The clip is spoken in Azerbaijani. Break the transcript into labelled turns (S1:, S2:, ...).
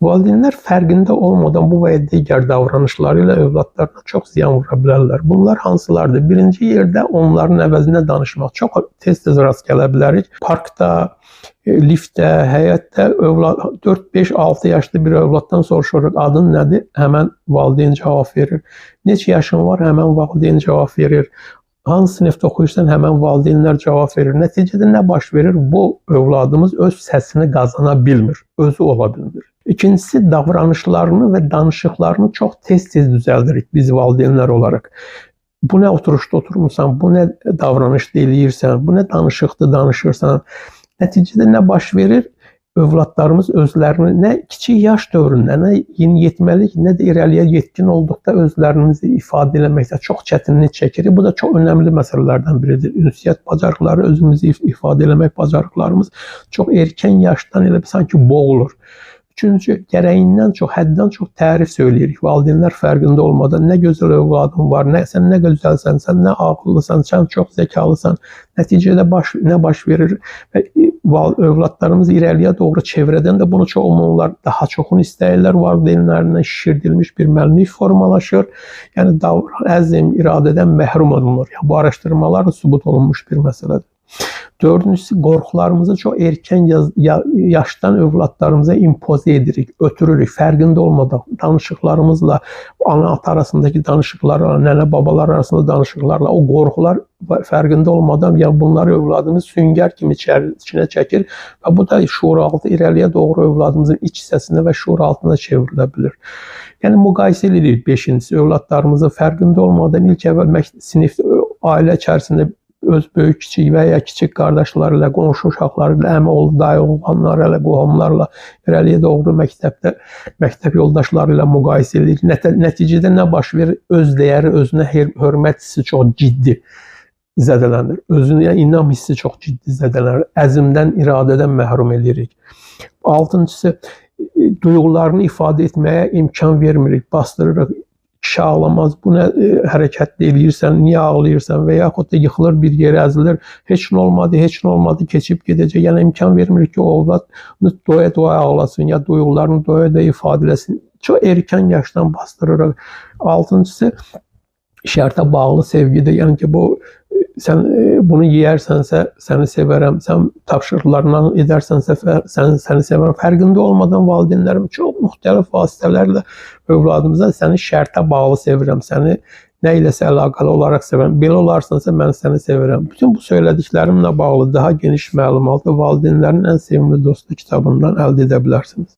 S1: Valideynlər fərqində olmadan bu və ya digər davranışlarıyla övladlarına çox ziyan vura bilərlər. Bunlar hansılardır? Birinci yerdə onların əvəzinə danışmaq. Çox tez-tez rast gələ bilərik. Parkda, liftdə, həyətdə 4, 5, 6 yaşlı bir övladdan soruşuruq, adın nədir? Həmən valideyn cavab verir. Neçə yaşın var? Həmən valideyn cavab verir. Hansı sinifdə oxuyursan, həmən valideynlər cavab verir. Nəticədə nə baş verir? Bu övladımız öz səsini qazana bilmir, özü ola bilmir. İkincisi, davranışlarını və danışıqlarını çox tez-tez düzəldirik biz valideynlər olaraq. Bu nə oturuşda oturmursan, bu nə davranışda eləyirsən, bu nə danışıqda danışırsan. Nəticədə nə baş verir? Övladlarımız özlərini nə kiçik yaş dövründə, nə yeniyetməlik, nə də irəliyə yetkin olduqda özlərimizi ifadə eləməkdə çox çətinlik çəkirik. Bu da çox önəmli məsələlərdən biridir. Ünsiyyət bacarıqları, özümüzü ifadə eləmək bacarıqlarımız çox erkən yaşdan elə sanki boğulur. Üçüncü, gərəyindən çox, həddən çox tərif söyləyirik. Valideynlər fərqində olmadan nə gözəl övladın var, sən nə gözəlsən, sən nə ağıllısan, sən çox zəkalısan. Nəticədə nə baş verir? Övladlarımız irəliyə doğru çevrədən də bunu çoxunlar daha çoxunu istəyirlər. Valideynlərindən şişirdilmiş bir mənlik formalaşır. Yəni əzm, iradədən məhrum olunur. Bu araşdırmalarla sübut olunmuş bir məsələdir. Dördüncüsü, qorxularımızı çox erkən yaşdan övladlarımıza impozə edirik, ötürürük. Fərqində olmadan danışıqlarımızla, ana-ata arasındakı danışıqlarla, nənə-babalar arasında danışıqlarla, o qorxular fərqində olmadan bunları övladımız süngər kimi içinə çəkir və bu da şuuraltı irəliyə doğru övladımızın iç hissəsinə və şuuraltına çevrilə bilir. Yəni, müqayisə edirik. Beşincisi, övladlarımızın fərqində olmadan ilk əvvəl sinif, ailə içərisində öz böyük, kiçik və ya kiçik qardaşları ilə, qonşu uşaqları ilə, əmi oğlu, dayı oğlanları ilə, qohumlarla irəliyə doğru məktəbdə, məktəb yoldaşları ilə müqayisə edirik. Nəticədə nə baş verir? Öz dəyəri, özünə hörmət hissi çox ciddi zədələnir. Özünə inam hissi çox ciddi zədələnir. Əzmdən, iradədən məhrum edirik. Altıncısı, duyğularını ifadə etməyə imkan vermirik, bastırırıq. Kişi ağlamaz, bu nə hərəkətdə eləyirsən, niyə ağlayırsan və yaxud da yıxılır bir yerə, əzilir, heç nə olmadı, heç nə olmadı, keçib gedəcək. Yəni, imkan vermir ki, o övlad doya-doya ağlasın, ya duyğularını doya-doya ifadə eləsin. Çox erkən yaşdan bastırırıq. Altıncısı, şərtə bağlı sevgidir. Yəni ki, sən bunu yeyərsənsə, səni sevərəm, sən tapşırıqlarından edərsənsə, səni sevərəm. Fərqində olmadan valideynlərim çox müxtəlif vasitələrlə övladımıza səni şərtə bağlı sevirəm, səni nə iləsə əlaqəli olaraq sevirəm. Belə olarsansa, mən səni sevirəm. Bütün bu söylədiklərimlə bağlı daha geniş məlumatı Valideynlərin ən sevimli dostu kitabından əldə edə bilərsiniz.